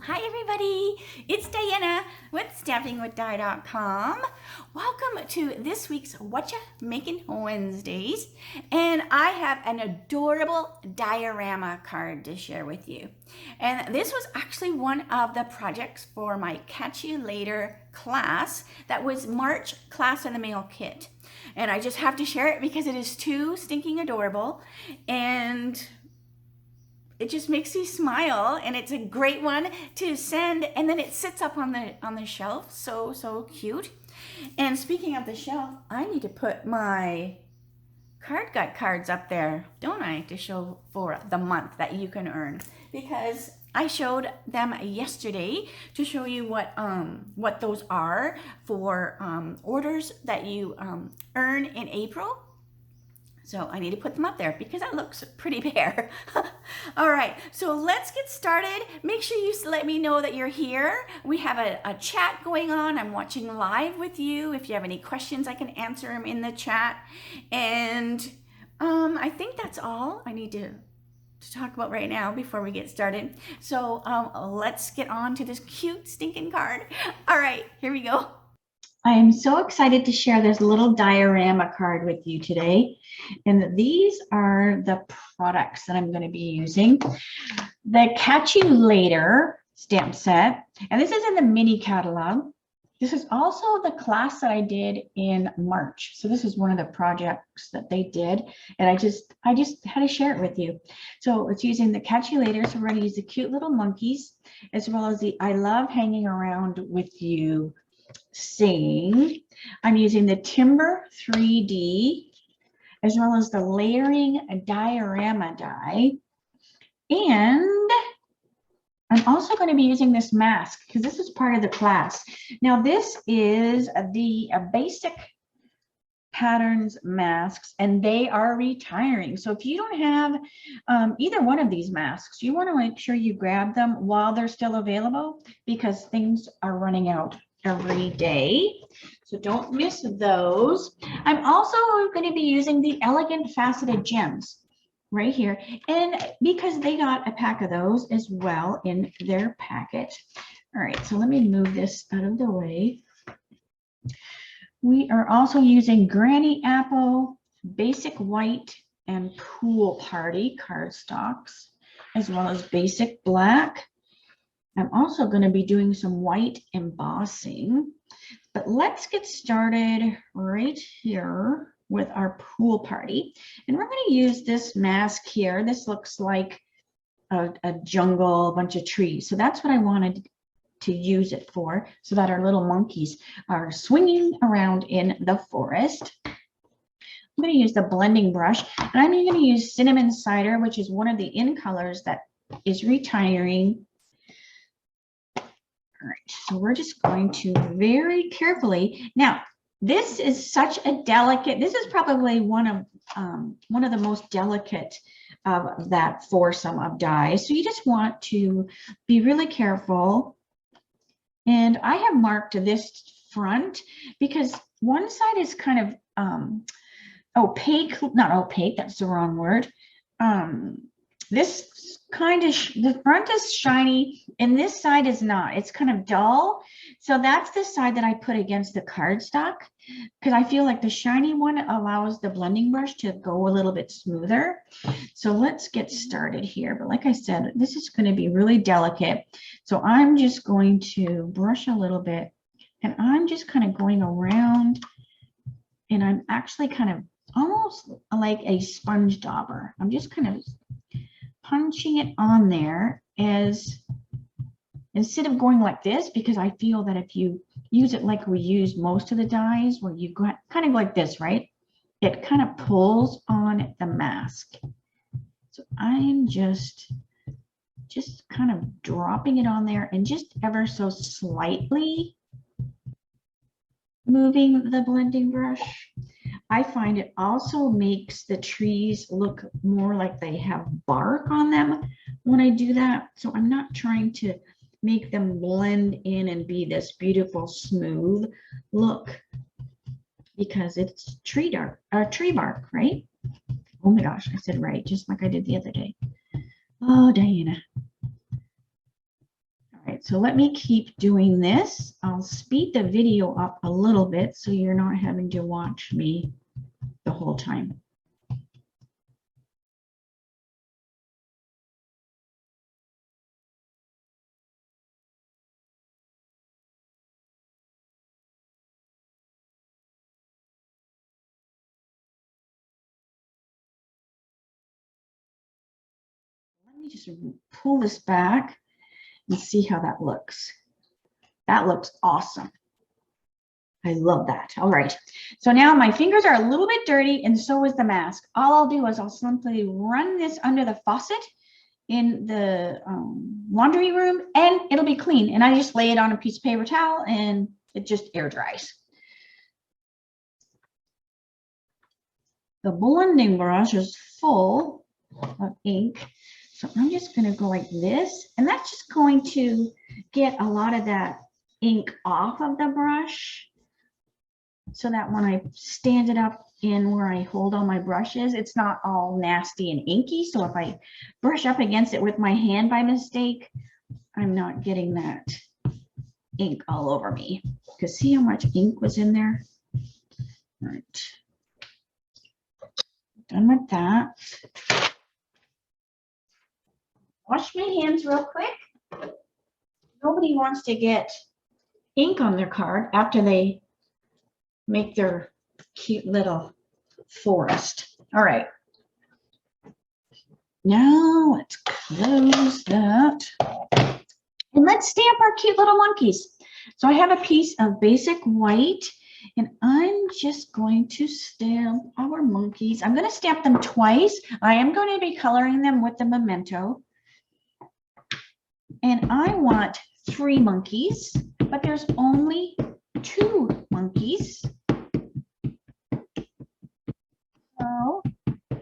Hi everybody, it's Diana with StampingWithDi.com. Welcome to this week's Whatcha Makin Wednesdays, and I have an adorable diorama card to share with you. And this was actually one of the projects for my Catch You Later class that was March class in the mail kit. And I just have to share it because it is too stinking adorable, and it just makes you smile, and it's a great one to send, and then it sits up on the shelf. So cute. And speaking of the shelf, I need to put my card gut cards up there, don't I, to show for the month that you can earn, because I showed them yesterday to show you what those are for orders that you earn in April. So I need to put them up there because that looks pretty bare. All right, so let's get started. Make sure you let me know that you're here. We have a chat going on. I'm watching live with you. If you have any questions, I can answer them in the chat. And I think that's all I need to talk about right now before we get started. So let's get on to this cute stinking card. All right, here we go. I am so excited to share this little diorama card with you today. And these are the products that I'm going to be using. The Catch You Later stamp set. And this is in the mini catalog. This is also the class that I did in March. So this is one of the projects that they did. And I just had to share it with you. So it's using the Catch You Later. So we're going to use the cute little monkeys, as well as the I Love Hanging Around With You saying. I'm using the Timber 3D, as well as the layering diorama die. And I'm also going to be using this mask because this is part of the class. Now this is the basic patterns masks, and they are retiring. So if you don't have either one of these masks, you want to make sure you grab them while they're still available, because things are running out every day. So don't miss those. I'm also going to be using the Elegant Faceted Gems right here, and because they got a pack of those as well in their packet. All right, so let me move this out of the way. We are also using Granny Apple, Basic White, and Pool Party cardstocks, as well as Basic Black. I'm also going to be doing some white embossing, but let's get started right here with our Pool Party. And we're going to use this mask here. This looks like a jungle, a bunch of trees. So that's what I wanted to use it for, so that our little monkeys are swinging around in the forest. I'm going to use the blending brush, and I'm going to use Cinnamon Cider, which is one of the in colors that is retiring. All right, so we're just going to very carefully. Now, this is such a delicate, this is probably one of the most delicate of that foursome of dies. So you just want to be really careful. And I have marked this front because one side is kind of opaque, not opaque, that's the wrong word. This kind of, the front is shiny and this side is not. It's kind of dull. So that's the side that I put against the cardstock, because I feel like the shiny one allows the blending brush to go a little bit smoother. So let's get started here. But like I said, this is going to be really delicate. So I'm just going to brush a little bit, and I'm just kind of going around, and I'm actually kind of almost like a sponge dauber. I'm just kind of punching it on there, as instead of going like this, because I feel that if you use it like we use most of the dies, where you got kind of like this, right? It kind of pulls on the mask. So I'm just kind of dropping it on there and just ever so slightly moving the blending brush. I find it also makes the trees look more like they have bark on them when I do that. So I'm not trying to make them blend in and be this beautiful smooth look, because it's tree bark, right? Oh my gosh, I said right, just like I did the other day. Oh, Diana. All right, right, so let me keep doing this. I'll speed the video up a little bit so you're not having to watch me the whole time. Let me just pull this back and see how that looks. That looks awesome. I love that. All right. So now my fingers are a little bit dirty and so is the mask. All I'll do is I'll simply run this under the faucet in the laundry room and it'll be clean. And I just lay it on a piece of paper towel and it just air dries. The blending brush is full of ink. So I'm just going to go like this, and that's just going to get a lot of that ink off of the brush so that when I stand it up in where I hold all my brushes, it's not all nasty and inky. So if I brush up against it with my hand by mistake, I'm not getting that ink all over me. Because see how much ink was in there? All right. Done with that. Wash my hands real quick. Nobody wants to get ink on their card after they make their cute little forest. All right. Now let's close that. And let's stamp our cute little monkeys. So I have a piece of basic white and I'm just going to stamp our monkeys. I'm going to stamp them twice. I am going to be coloring them with the memento. And I want 3 monkeys, but there's only 2 monkeys. So I'm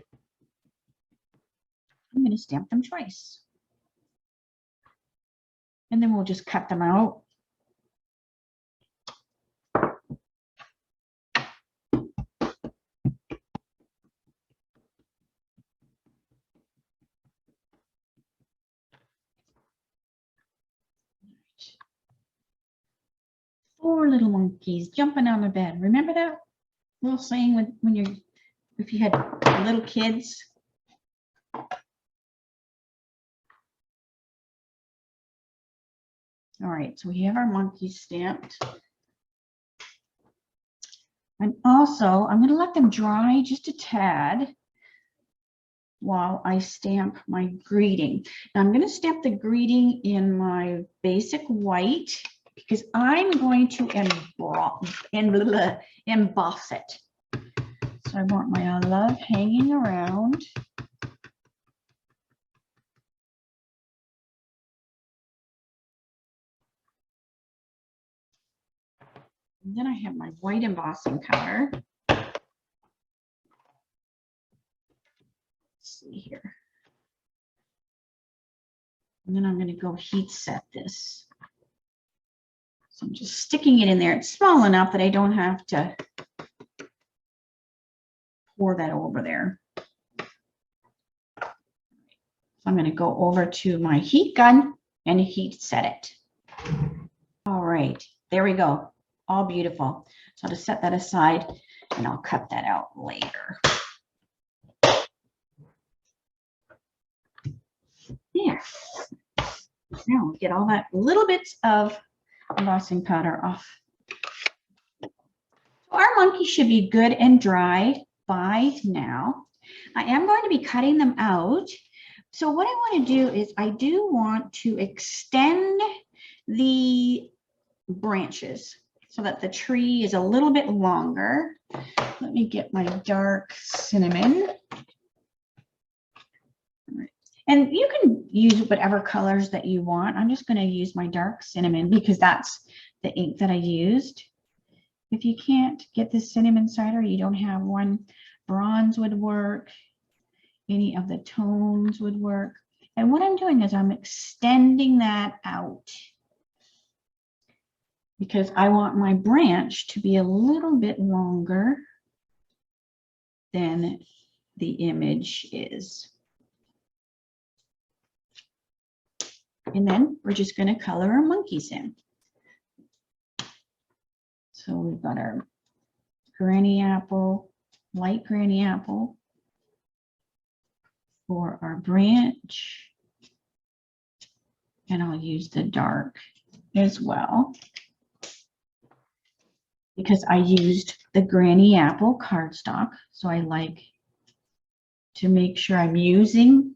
going to stamp them twice. And then we'll just cut them out. Four little monkeys jumping on the bed. Remember that little saying when you're, if you had little kids? All right, so we have our monkeys stamped. And also, I'm going to let them dry just a tad while I stamp my greeting. Now I'm going to stamp the greeting in my basic white because I'm going to emboss it. So I want my love hanging around. And then I have my white embossing powder. Let's see here. And then I'm going to go heat set this. So I'm just sticking it in there. It's small enough that I don't have to pour that over there. So I'm going to go over to my heat gun and heat set it. All right, there we go. All beautiful. So I'll just set that aside and I'll cut that out later. There. Now we'll get all that little bits of embossing powder off. Our monkey should be good and dry by now. I am going to be cutting them out. So what I want to do is I do want to extend the branches so that the tree is a little bit longer. Let me get my dark cinnamon. And you can use whatever colors that you want. I'm just going to use my dark cinnamon because that's the ink that I used. If you can't get the cinnamon cider, you don't have one, bronze would work. Any of the tones would work. And what I'm doing is I'm extending that out because I want my branch to be a little bit longer than the image is. And then we're just going to color our monkeys in. So we've got our granny apple, light granny apple for our branch. And I'll use the dark as well, because I used the granny apple cardstock. So I like to make sure I'm using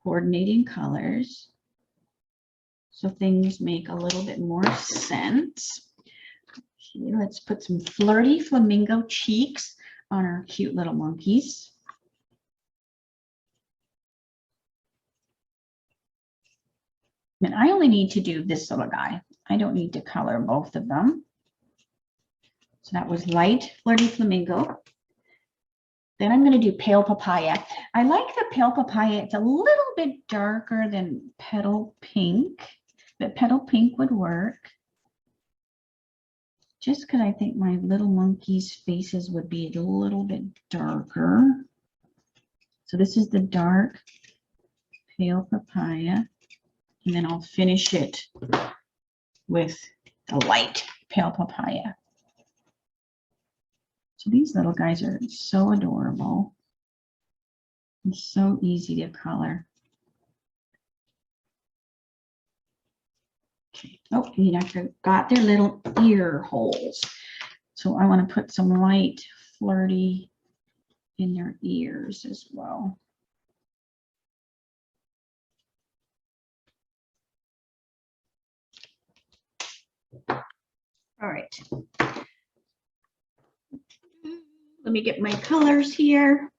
coordinating colors so things make a little bit more sense. Okay, let's put some flirty flamingo cheeks on our cute little monkeys. And I only need to do this little guy. I don't need to color both of them. So that was light flirty flamingo. Then I'm going to do pale papaya. I like the pale papaya. It's a little bit darker than petal pink, but petal pink would work. Just because I think my little monkeys' faces would be a little bit darker. So this is the dark pale papaya. And then I'll finish it with the light pale papaya. So these little guys are so adorable and so easy to color. Okay. Oh, and I forgot their little ear holes. So I want to put some light flirty in their ears as well. All right. Let me get my colors here.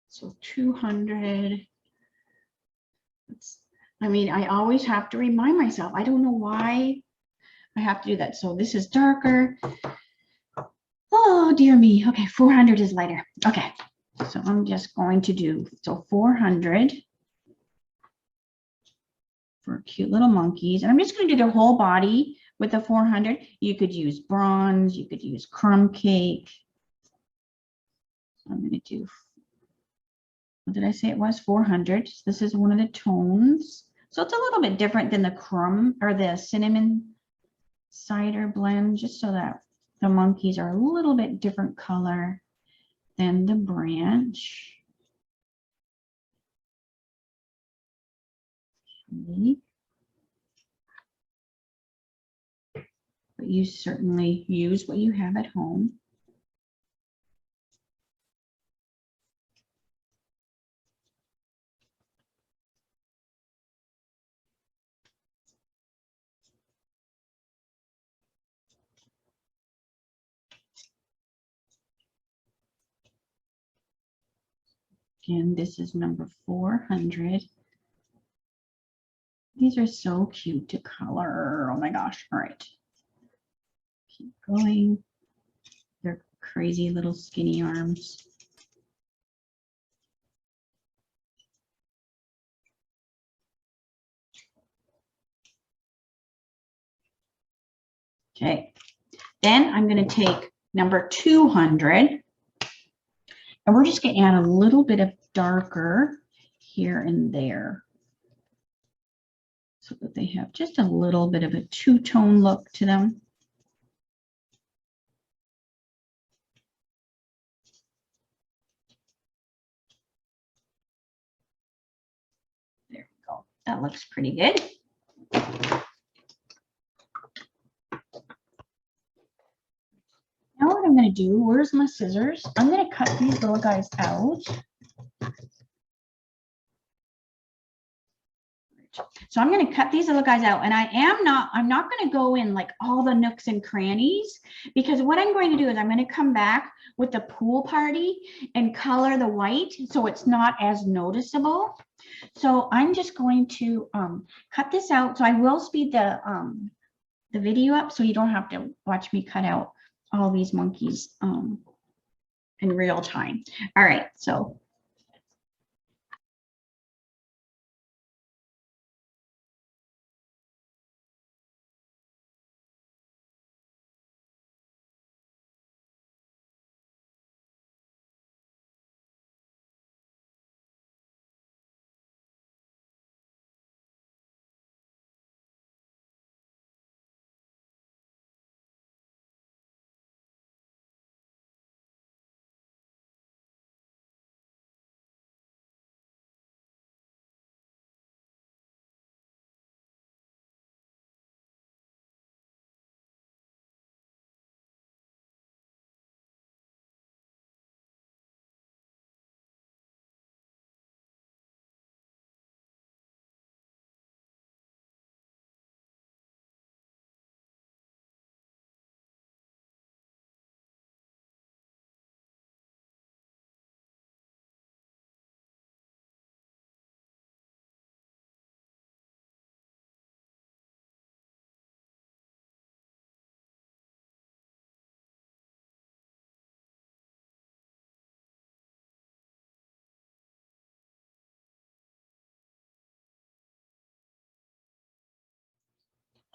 So 200. I mean, I always have to remind myself. I don't know why I have to do that. So this is darker. Oh, dear me. Okay, 400 is lighter. Okay, so I'm just going to do, so 400 for cute little monkeys. And I'm just going to do their whole body with the 400. You could use bronze. You could use crumb cake. So I'm going to do, what did I say it was? 400. So this is one of the tones. So it's a little bit different than the crumb or the cinnamon cider blend, just so that the monkeys are a little bit different color than the branch. Okay. But you certainly use what you have at home. Again, this is number 400. These are so cute to color. Oh my gosh. All right. Keep going. They're crazy little skinny arms. Okay. Then I'm going to take number 200. And we're just going to add a little bit of darker here and there, so that they have just a little bit of a two-tone look to them. There we go. That looks pretty good. Now what I'm going to do, where's my scissors? I'm going to cut these little guys out. So I'm going to cut these little guys out, and I'm not going to go in like all the nooks and crannies, because what I'm going to do is I'm going to come back with the pool party and color the white so it's not as noticeable. So I'm just going to cut this out. So I will speed the video up so you don't have to watch me cut out all these monkeys in real time. All right, so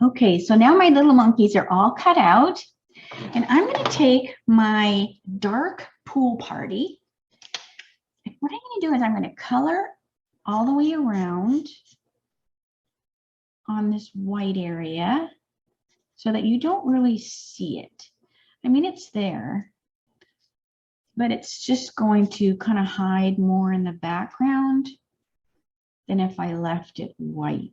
Okay, so now my little monkeys are all cut out, and I'm going to take my dark pool party. And what I'm going to do is I'm going to color all the way around on this white area so that you don't really see it. I mean, it's there, but it's just going to kind of hide more in the background than if I left it white.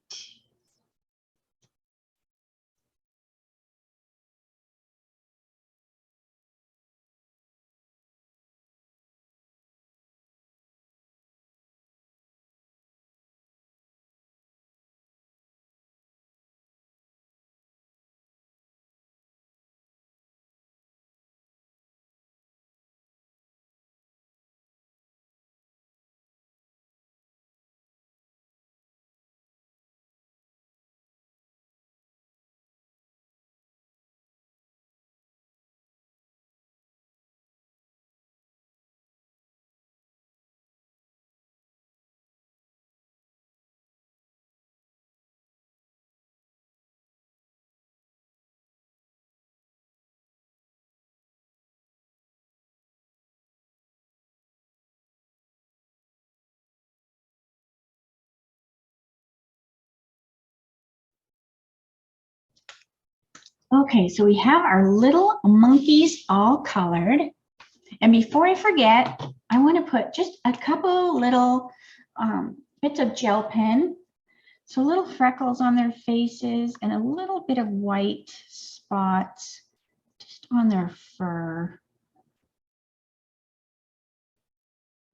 Okay, so we have our little monkeys all colored. And before I forget, I want to put just a couple little bits of gel pen. So little freckles on their faces and a little bit of white spots just on their fur.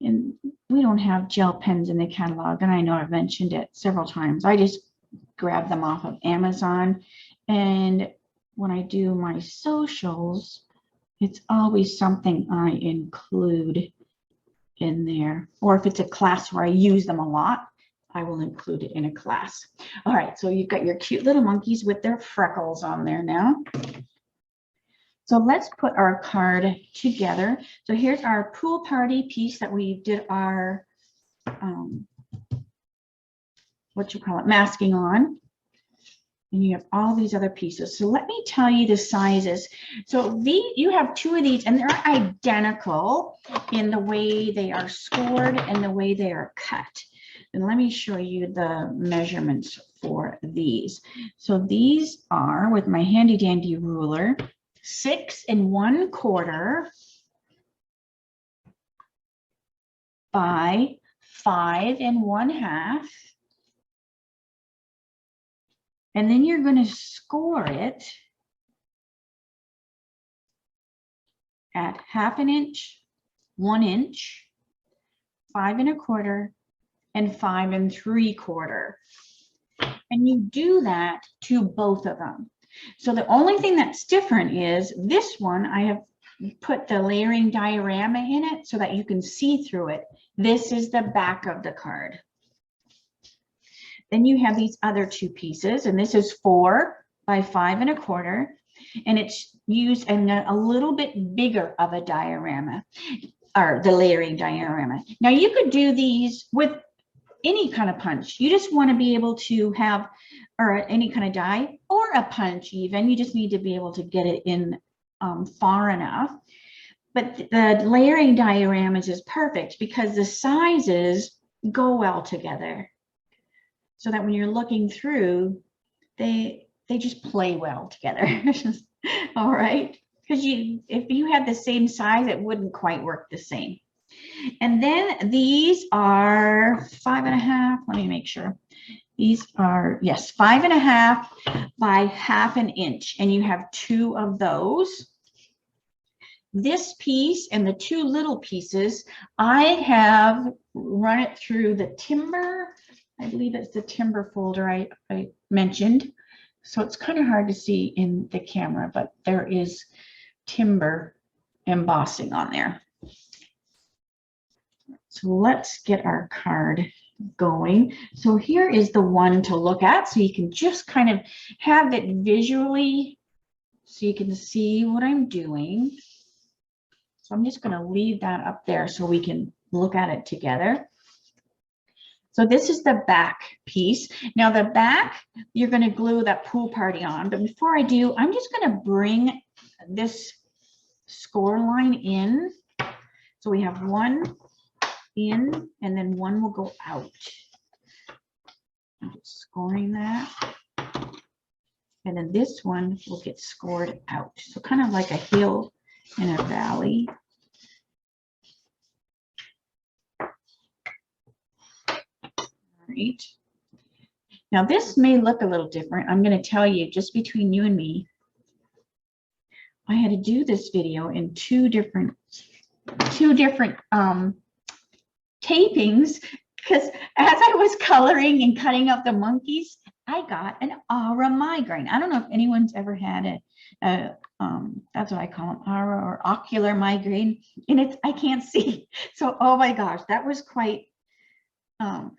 And we don't have gel pens in the catalog, and I know I've mentioned it several times. I just grab them off of Amazon, and when I do my socials, it's always something I include in there. Or if it's a class where I use them a lot, I will include it in a class. All right, so you've got your cute little monkeys with their freckles on there now. So let's put our card together. So here's our pool party piece that we did our, masking on. And you have all these other pieces. So let me tell you the sizes. So you have two of these, and they're identical in the way they are scored and the way they are cut. And let me show you the measurements for these. So these are, with my handy dandy ruler, 6 1/4 by 5 1/2. And then you're going to score it at 1/2 inch, 1 inch, 5 1/4, and 5 3/4. And you do that to both of them. So the only thing that's different is this one, I have put the layering diorama in it so that you can see through it. This is the back of the card. Then you have these other two pieces, and this is 4 by 5 1/4, and it's used in a little bit bigger of a diorama, or the layering diorama. Now you could do these with any kind of punch. You just want to be able to have, or any kind of die, or a punch even. You just need to be able to get it in far enough. But the layering dioramas is perfect because the sizes go well together, so that when you're looking through, they just play well together. All right, because if you had the same size, it wouldn't quite work the same. And then these are 5 1/2. Let me make sure. These are, yes, 5 1/2 by 1/2 inch, and you have two of those. This piece and the two little pieces, I have run it through the timber. I believe it's the timber folder I mentioned. So it's kind of hard to see in the camera, but there is timber embossing on there. So let's get our card going. So here is the one to look at, so you can just kind of have it visually so you can see what I'm doing. So I'm just going to leave that up there so we can look at it together. So this is the back piece. Now the back, you're going to glue that pool party on. But before I do, I'm just going to bring this score line in. So we have one in and then one will go out. I'm just scoring that. And then this one will get scored out. So kind of like a hill and a valley. Right. Now this may look a little different. I'm going to tell you, just between you and me, I had to do this video in two different tapings, because as I was coloring and cutting up the monkeys, I got an aura migraine. I don't know if anyone's ever had that's what I call them, aura or ocular migraine, and I can't see. So oh my gosh, that was quite an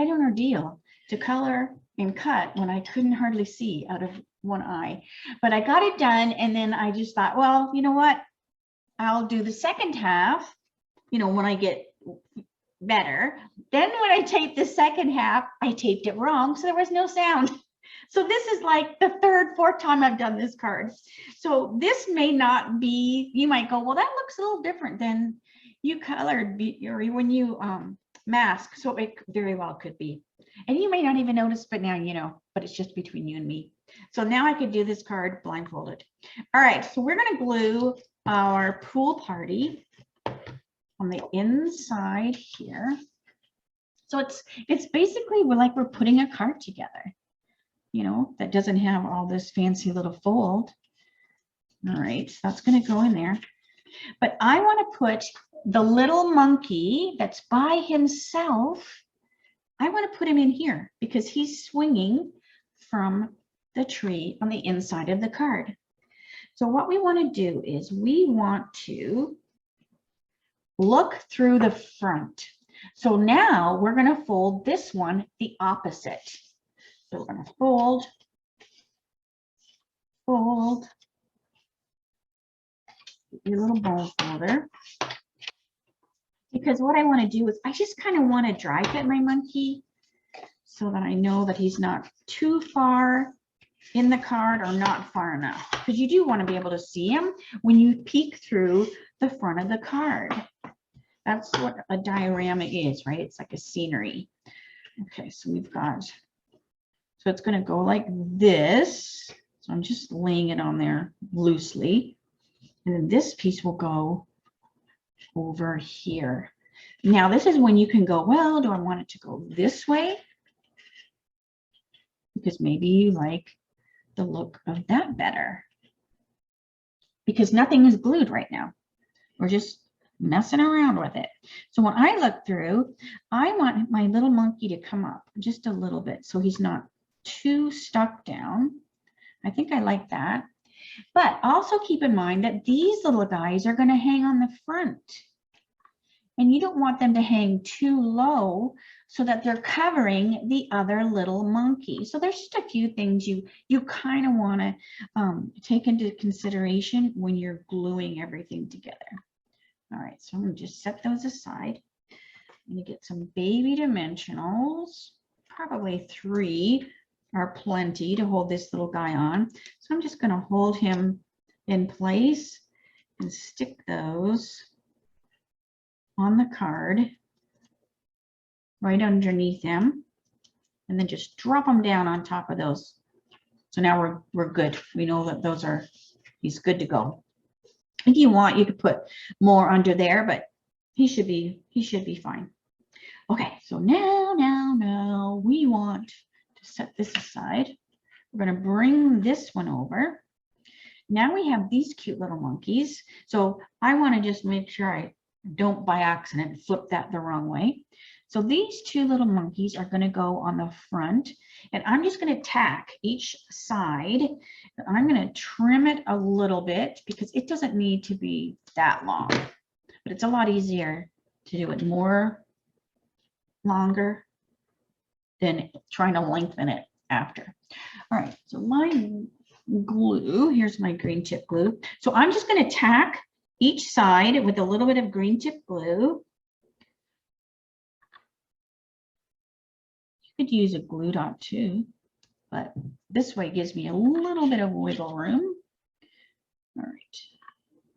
ordeal to color and cut when I couldn't hardly see out of one eye. But I got it done, and then I just thought, well, you know what? I'll do the second half, when I get better. Then when I taped the second half, I taped it wrong, so there was no sound. So this is like the third, fourth time I've done this card. So this may not be, you might go, well, that looks a little different than you colored or when you mask. So it very well could be. And you may not even notice, but now you know, but it's just between you and me. So now I could do this card blindfolded. All right, so we're going to glue our pool party on the inside here. So it's basically we're putting a card together, that doesn't have all this fancy little fold. All right, so that's going to go in there. But I want to put the little monkey that's by himself. I want to put him in here because he's swinging from the tree on the inside of the card. So what we want to do is we want to look through the front. So now we're going to fold this one the opposite. So we're going to fold, your little bone folder. Because what I want to do is I just kind of want to dry fit my monkey so that I know that he's not too far in the card or not far enough. Because you do want to be able to see him when you peek through the front of the card. That's what a diorama is, right? It's like a scenery. Okay, so so it's going to go like this. So I'm just laying it on there loosely. And then this piece will go over here. Now this is when you can go, well, do I want it to go this way? Because maybe you like the look of that better. Because nothing is glued right now. We're just messing around with it. So when I look through, I want my little monkey to come up just a little bit so he's not too stuck down. I think I like that. But also keep in mind that these little guys are going to hang on the front. And you don't want them to hang too low so that they're covering the other little monkey. So there's just a few things you kind of want to take into consideration when you're gluing everything together. All right, so I'm going to just set those aside. I'm going to get some baby dimensionals. Probably 3 are plenty to hold this little guy on. So I'm just going to hold him in place and stick those on the card right underneath him, and then just drop them down on top of those. So now we're good. We know that he's good to go. If you want, you could put more under there, but he should be fine. Okay, so now we want to set this aside. We're going to bring this one over. Now we have these cute little monkeys. So I want to just make sure I don't by accident flip that the wrong way. So these 2 little monkeys are going to go on the front, and I'm just going to tack each side. I'm going to trim it a little bit because it doesn't need to be that long, but it's a lot easier to do it longer than trying to lengthen it after. All right, so my glue, here's my green tip glue. So I'm just going to tack each side with a little bit of green tip glue. could use a glue dot too, but this way gives me a little bit of wiggle room. All right.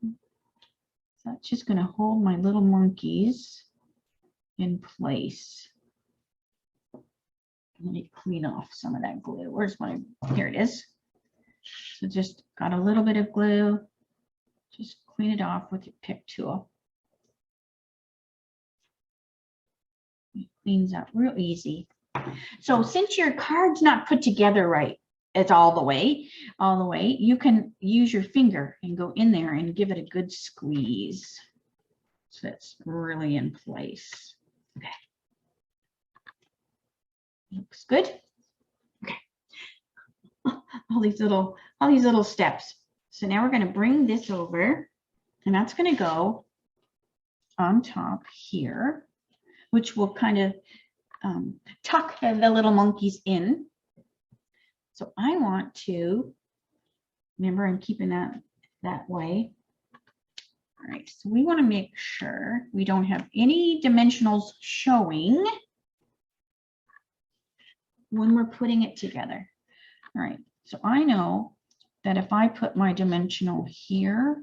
So that's just going to hold my little monkeys in place. Let me clean off some of that glue. Where's my, here it is. So just got a little bit of glue. Just clean it off with your pick tool. It cleans up real easy. So since your card's not put together right, it's all the way, you can use your finger and go in there and give it a good squeeze. So it's really in place. Okay. Looks good. Okay. All these little steps. So now we're going to bring this over, and that's going to go on top here, which will kind of tuck the little monkeys in. So I want to, remember I'm keeping that way. All right, so we want to make sure we don't have any dimensionals showing when we're putting it together. All right, so I know that if I put my dimensional here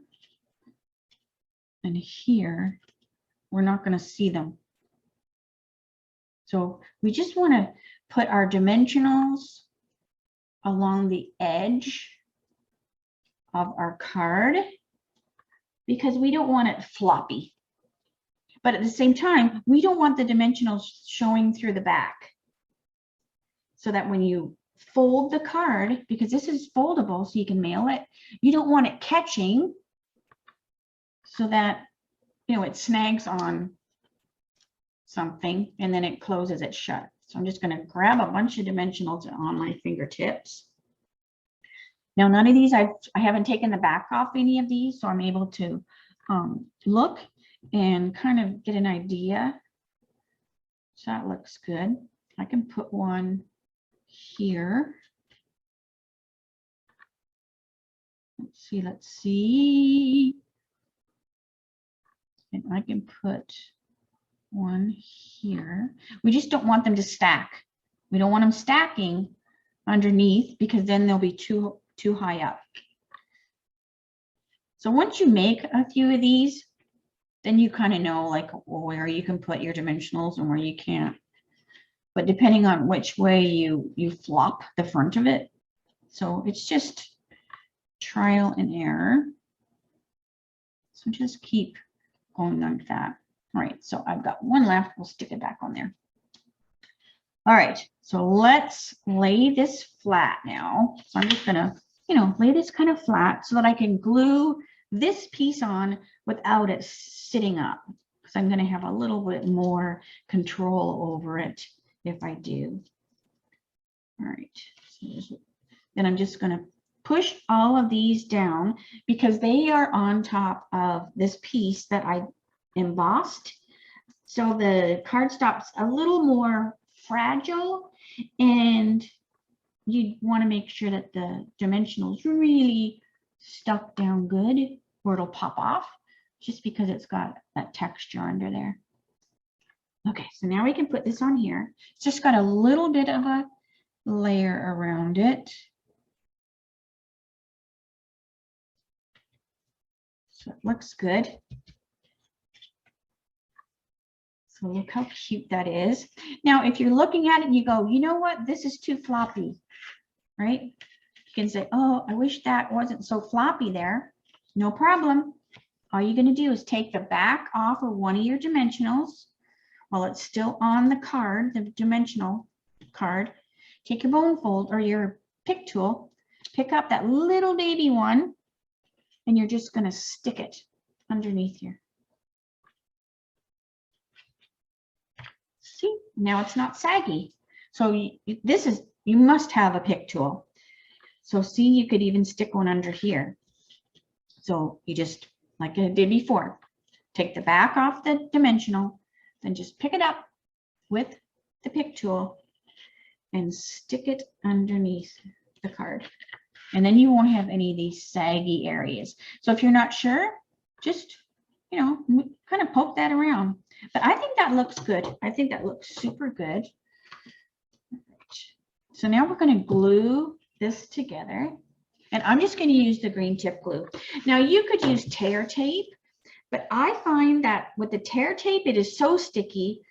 and here, we're not going to see them. So we just want to put our dimensionals along the edge of our card because we don't want it floppy. But at the same time, we don't want the dimensionals showing through the back. So that when you fold the card, because this is foldable so you can mail it, you don't want it catching so that, you know, it snags on something and then it closes it shut. So I'm just going to grab a bunch of dimensionals on my fingertips. Now, none of these, I haven't taken the back off any of these, so I'm able to look and kind of get an idea. So that looks good. I can put one here. Let's see. And I can put one here. We just don't want them to stack. We don't want them stacking underneath because then they'll be too high up. So once you make a few of these, then you kind of know like where you can put your dimensionals and where you can't. But depending on which way you flop the front of it. So it's just trial and error. So just keep going like that. All right, so I've got one left. We'll stick it back on there. All right, so let's lay this flat now. So I'm just gonna, you know, lay this kind of flat so that I can glue this piece on without it sitting up. Because I'm gonna have a little bit more control over it if I do. All right, so then I'm just gonna push all of these down because they are on top of this piece that I embossed. So the cardstock's a little more fragile and you want to make sure that the dimensionals really stuck down good or it'll pop off just because it's got that texture under there. Okay, so now we can put this on here. It's just got a little bit of a layer around it. So it looks good. So look how cute that is. Now, if you're looking at it and you go, you know what, this is too floppy, right? You can say, oh, I wish that wasn't so floppy there. No problem. All you're going to do is take the back off of one of your dimensionals while it's still on the card, the dimensional card. Take your bone fold or your pick tool, pick up that little baby one, and you're just going to stick it underneath here. See, now it's not saggy. So you must have a pick tool. So see, you could even stick one under here. So you just, like I did before, take the back off the dimensional, then just pick it up with the pick tool and stick it underneath the card. And then you won't have any of these saggy areas. So if you're not sure, just, you know, kind of poke that around. But I think that looks good. I think that looks super good. So now we're going to glue this together. And I'm just going to use the green tip glue. Now you could use tear tape, but I find that with the tear tape, it is so sticky.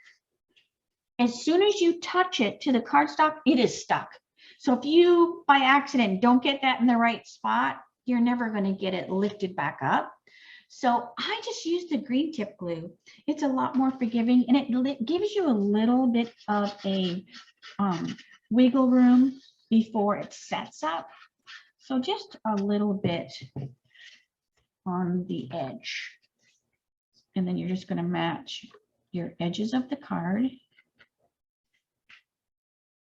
As soon as you touch it to the cardstock, it is stuck. So if you, by accident, don't get that in the right spot, you're never going to get it lifted back up. So I just use the green tip glue. It's a lot more forgiving, and it gives you a little bit of a wiggle room before it sets up. So just a little bit on the edge. And then you're just going to match your edges of the card,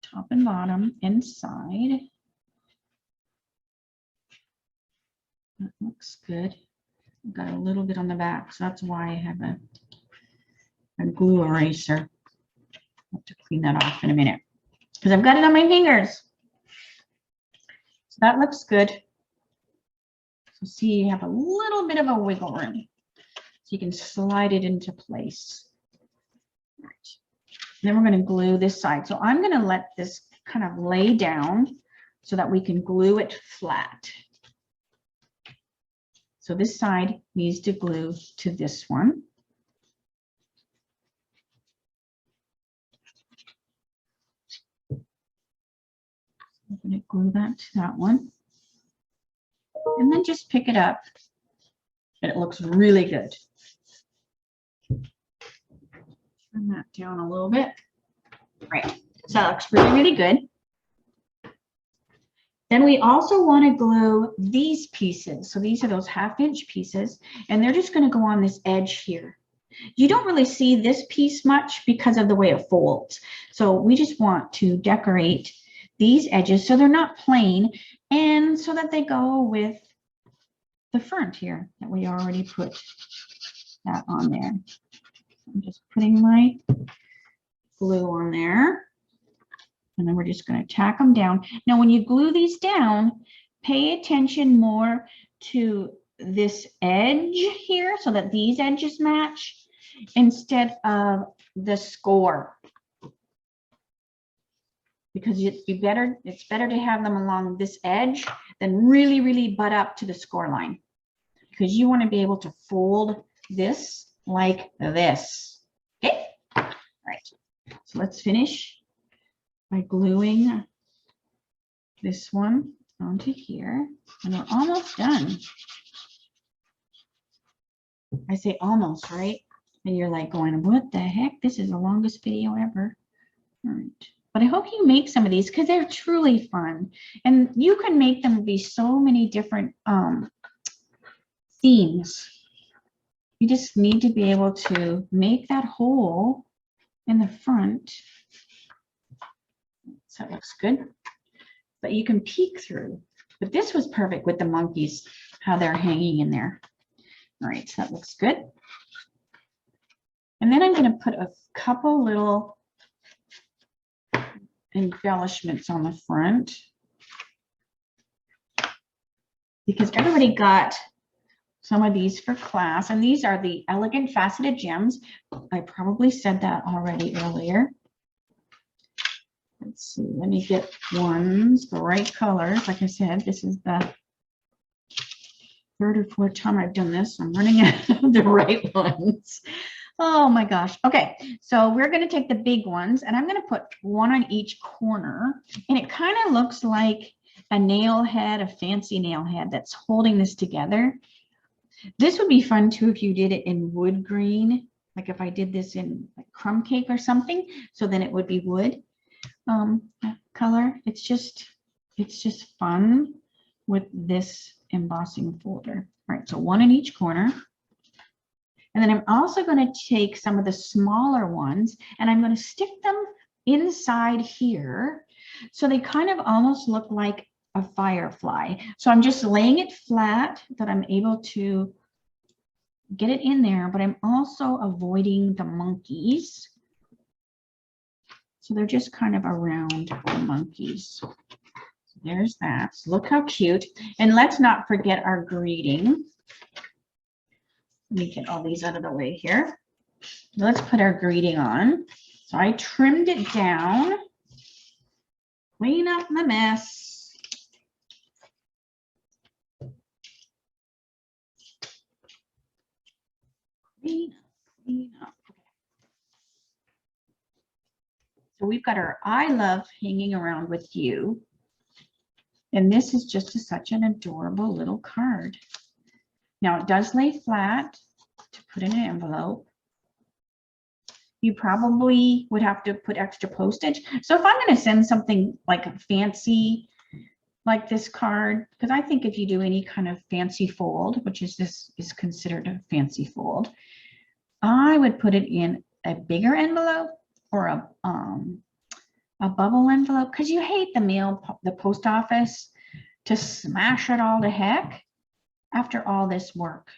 top and bottom, inside. That looks good. I've got a little bit on the back, so that's why I have a glue eraser. I'll have to clean that off in a minute because I've got it on my fingers. So that looks good. So see, you have a little bit of a wiggle room. So you can slide it into place. All right. Then we're going to glue this side. So I'm going to let this kind of lay down so that we can glue it flat. So this side needs to glue to this one. I'm going to glue that to that one. And then just pick it up. And it looks really good. Turn that down a little bit. Right. So that looks really, really good. Then we also want to glue these pieces. So these are those 1/2-inch pieces, and they're just going to go on this edge here. You don't really see this piece much because of the way it folds. So we just want to decorate these edges so they're not plain and so that they go with the front here that we already put that on there. I'm just putting my glue on there. And then we're just going to tack them down. Now, when you glue these down, pay attention more to this edge here so that these edges match instead of the score. Because it's better to have them along this edge than really, really butt up to the score line. Because you want to be able to fold this like this. Okay? All right. So let's finish by gluing this one onto here, and we're almost done. I say almost, right? And you're like going, what the heck? This is the longest video ever. All right. But I hope you make some of these because they're truly fun. And you can make them be so many different themes. You just need to be able to make that hole in the front. So that looks good, but you can peek through. But this was perfect with the monkeys, how they're hanging in there. All right, so that looks good. And then I'm going to put a couple little embellishments on the front because everybody got some of these for class, and these are the elegant faceted gems. I probably said that already earlier. Let's see, let me get ones, the right colors. Like I said, this is the 3rd or 4th time I've done this. I'm running out of the right ones. Oh my gosh. Okay, so we're going to take the big ones, and I'm going to put one on each corner, and it kind of looks like a nail head, a fancy nail head that's holding this together. This would be fun too if you did it in wood green, like if I did this in like crumb cake or something, so then it would be wood color. It's just fun with this embossing folder. All right, so one in each corner. And then I'm also going to take some of the smaller ones and I'm going to stick them inside here so they kind of almost look like a firefly. So I'm just laying it flat that I'm able to get it in there, but I'm also avoiding the monkeys. So they're just kind of around the monkeys. So there's that. So look how cute. And let's not forget our greeting. Let me get all these out of the way here. Let's put our greeting on. So I trimmed it down Clean up my mess. Clean up. So we've got our I love hanging around with you. And this is just such an adorable little card. Now it does lay flat to put in an envelope. You probably would have to put extra postage. So if I'm going to send something like fancy, like this card, because I think if you do any kind of fancy fold, which is this is considered a fancy fold, I would put it in a bigger envelope or a bubble envelope, because you hate the post office to smash it all to heck after all this work.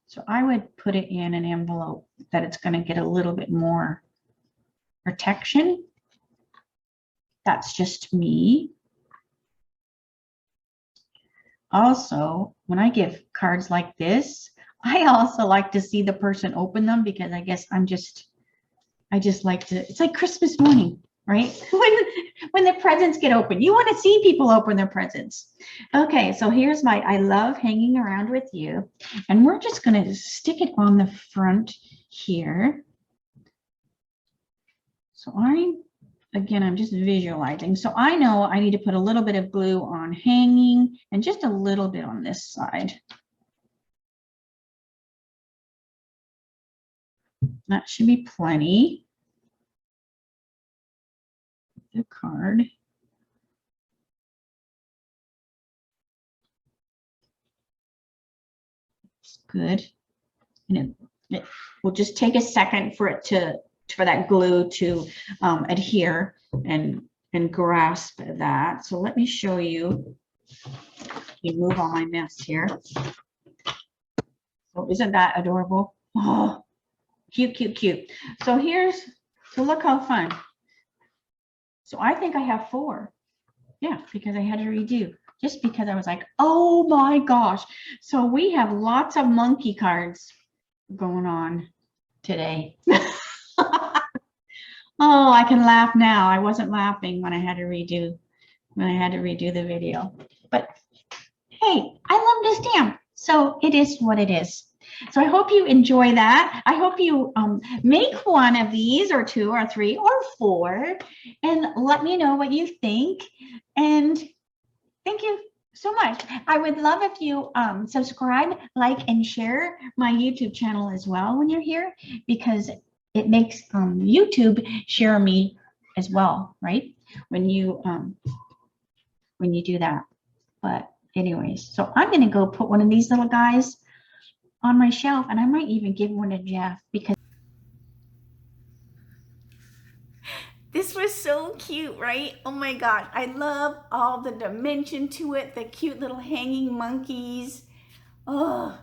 So I would put it in an envelope that it's going to get a little bit more protection. That's just me. Also, when I give cards like this, I also like to see the person open them, because I guess I just like to, it's like Christmas morning, right? When the presents get opened, you want to see people open their presents. Okay, so here's my I love hanging around with you. And we're just going to stick it on the front here. So I'm just visualizing. So I know I need to put a little bit of glue on hanging and just a little bit on this side. That should be plenty. The card. It's good. And it will just take a second for that glue to adhere and grasp that. So let me show you. You move all my mess here. So isn't that adorable? Oh, cute, cute, cute. So look how fun. So I think I have 4. Yeah, because I had to redo. Just because I was like, oh my gosh. So we have lots of monkey cards going on today. Oh, I can laugh now. I wasn't laughing when I had to redo the video. But hey, I love to stamp. So it is what it is. So I hope you enjoy that. I hope you make one of these, or 2 or 3 or 4, and let me know what you think. And thank you so much. I would love if you subscribe, like, and share my YouTube channel as well when you're here, because it makes YouTube share me as well, right? When you do that. But anyways, so I'm going to go put one of these little guys on my shelf, and I might even give one to Jeff, because This was so cute, right? Oh my God, I love all the dimension to it, the cute little hanging monkeys. Oh,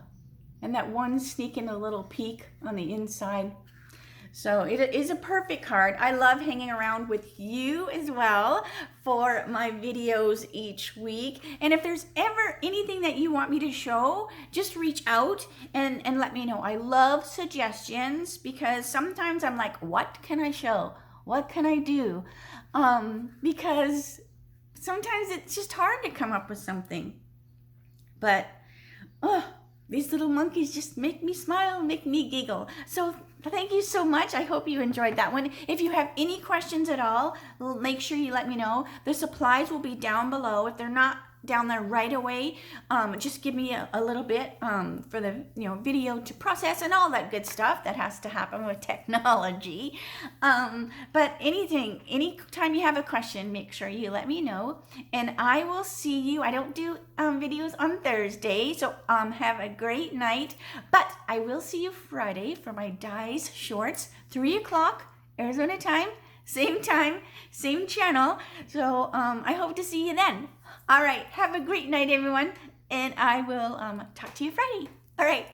and that one sneaking a little peek on the inside. So it is a perfect card. I love hanging around with you as well for my videos each week. And if there's ever anything that you want me to show, just reach out and let me know. I love suggestions, because sometimes I'm like, what can I show? What can I do? Because sometimes it's just hard to come up with something. But these little monkeys just make me smile, make me giggle. So thank you so much. I hope you enjoyed that one. If you have any questions at all, make sure you let me know. The supplies will be down below. If they're not down there right away, just give me a little bit for the video to process and all that good stuff that has to happen with technology. But anytime you have a question, make sure you let me know, and I will see you. I don't do videos on Thursday, so have a great night, but I will see you Friday for my Dies Shorts, 3 o'clock Arizona time, same channel. So I hope to see you then. All right, have a great night, everyone, and I will talk to you Friday. All right.